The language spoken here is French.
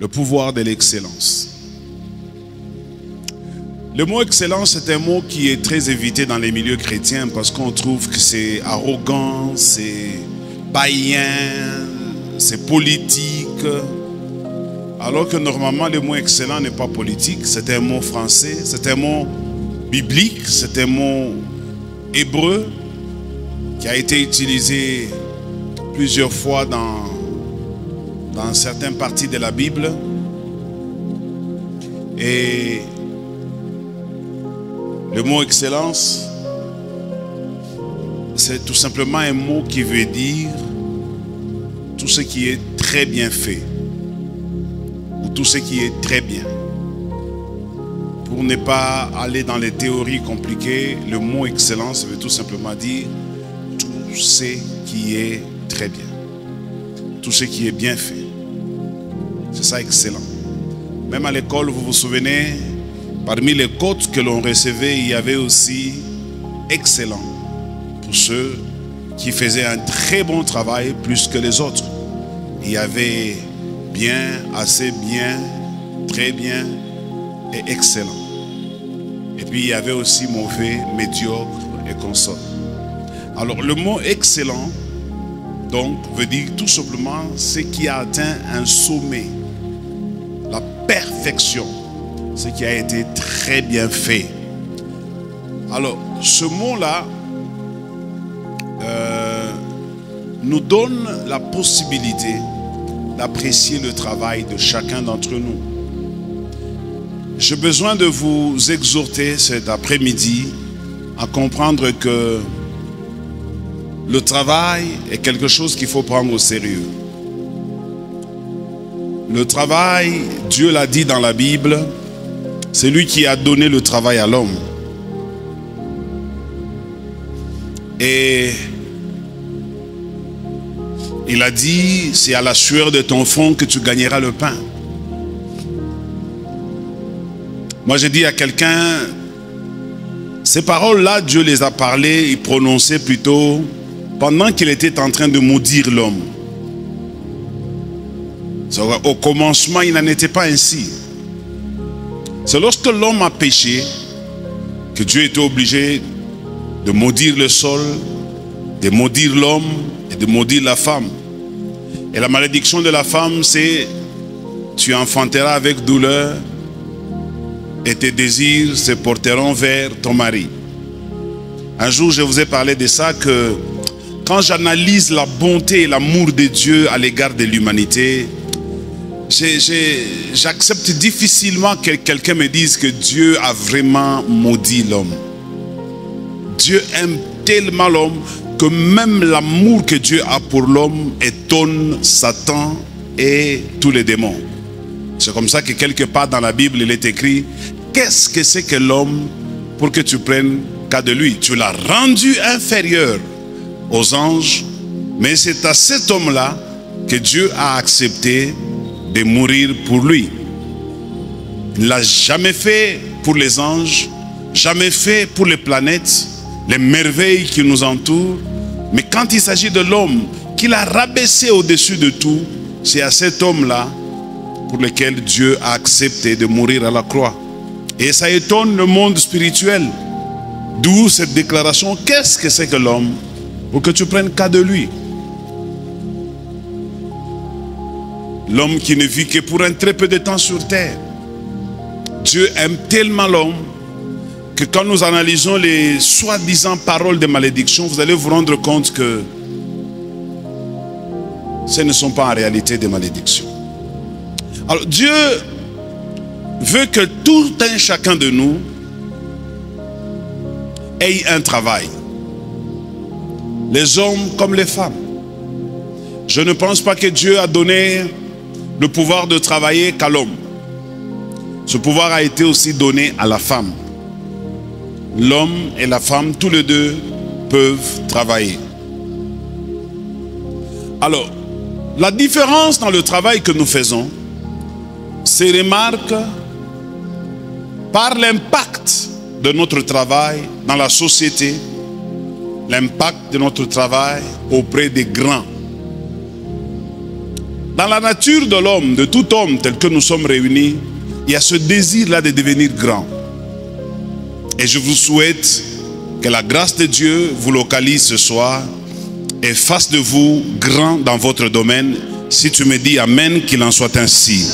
Le pouvoir de l'excellence. Le mot excellence est un mot qui est très évité dans les milieux chrétiens parce qu'on trouve que c'est arrogant, c'est païen, c'est politique. Alors que normalement le mot excellent n'est pas politique, c'est un mot français, c'est un mot biblique, c'est un mot hébreu qui a été utilisé plusieurs fois dans certaines parties de la Bible. Et le mot excellence, c'est tout simplement un mot qui veut dire tout ce qui est très bien fait, ou tout ce qui est très bien. Pour ne pas aller dans les théories compliquées, le mot excellence veut tout simplement dire tout ce qui est très bien, tout ce qui est bien fait. C'est ça excellent. Même à l'école, vous vous souvenez, parmi les cotes que l'on recevait, il y avait aussi excellent pour ceux qui faisaient un très bon travail plus que les autres. Il y avait bien, assez bien, très bien et excellent. Et puis il y avait aussi mauvais, médiocre et consort. Alors le mot excellent donc veut dire tout simplement ce qui a atteint un sommet, la perfection, ce qui a été très bien fait. Alors ce mot-là nous donne la possibilité d'apprécier le travail de chacun d'entre nous. J'ai besoin de vous exhorter cet après-midi à comprendre que le travail est quelque chose qu'il faut prendre au sérieux. Le travail, Dieu l'a dit dans la Bible, c'est lui qui a donné le travail à l'homme. Et il a dit, c'est à la sueur de ton front que tu gagneras le pain. Moi, j'ai dit à quelqu'un, ces paroles-là, Dieu les a parlées et prononcées plutôt pendant qu'il était en train de maudire l'homme. Au commencement, il n'en était pas ainsi. C'est lorsque l'homme a péché que Dieu était obligé de maudire le sol, de maudire l'homme et de maudire la femme. Et la malédiction de la femme, c'est tu enfanteras avec douleur et tes désirs se porteront vers ton mari. Un jour, je vous ai parlé de ça, que quand j'analyse la bonté et l'amour de Dieu à l'égard de l'humanité, j'accepte difficilement que quelqu'un me dise que Dieu a vraiment maudit l'homme. Dieu aime tellement l'homme que même l'amour que Dieu a pour l'homme étonne Satan et tous les démons. C'est comme ça que quelque part dans la Bible, il est écrit, qu'est-ce que c'est que l'homme pour que tu prennes cas de lui? Tu l'as rendu inférieur aux anges, mais c'est à cet homme-là que Dieu a accepté de mourir pour lui. Il ne l'a jamais fait pour les anges, jamais fait pour les planètes, les merveilles qui nous entourent. Mais quand il s'agit de l'homme qu'il a rabaissé au-dessus de tout, c'est à cet homme-là pour lequel Dieu a accepté de mourir à la croix. Et ça étonne le monde spirituel. D'où cette déclaration, qu'est-ce que c'est que l'homme pour que tu prennes cas de lui? L'homme qui ne vit que pour un très peu de temps sur terre. Dieu aime tellement l'homme que quand nous analysons les soi-disant paroles de malédiction, vous allez vous rendre compte que ce ne sont pas en réalité des malédictions. Alors Dieu veut que tout un chacun de nous ait un travail. Les hommes comme les femmes. Je ne pense pas que Dieu a donné le pouvoir de travailler qu'à l'homme. Ce pouvoir a été aussi donné à la femme. L'homme et la femme, tous les deux, peuvent travailler. Alors, la différence dans le travail que nous faisons se remarque par l'impact de notre travail dans la société, l'impact de notre travail auprès des grands. Dans la nature de l'homme, de tout homme tel que nous sommes réunis, il y a ce désir-là de devenir grand. Et je vous souhaite que la grâce de Dieu vous localise ce soir et fasse de vous grand dans votre domaine. Si tu me dis Amen, qu'il en soit ainsi.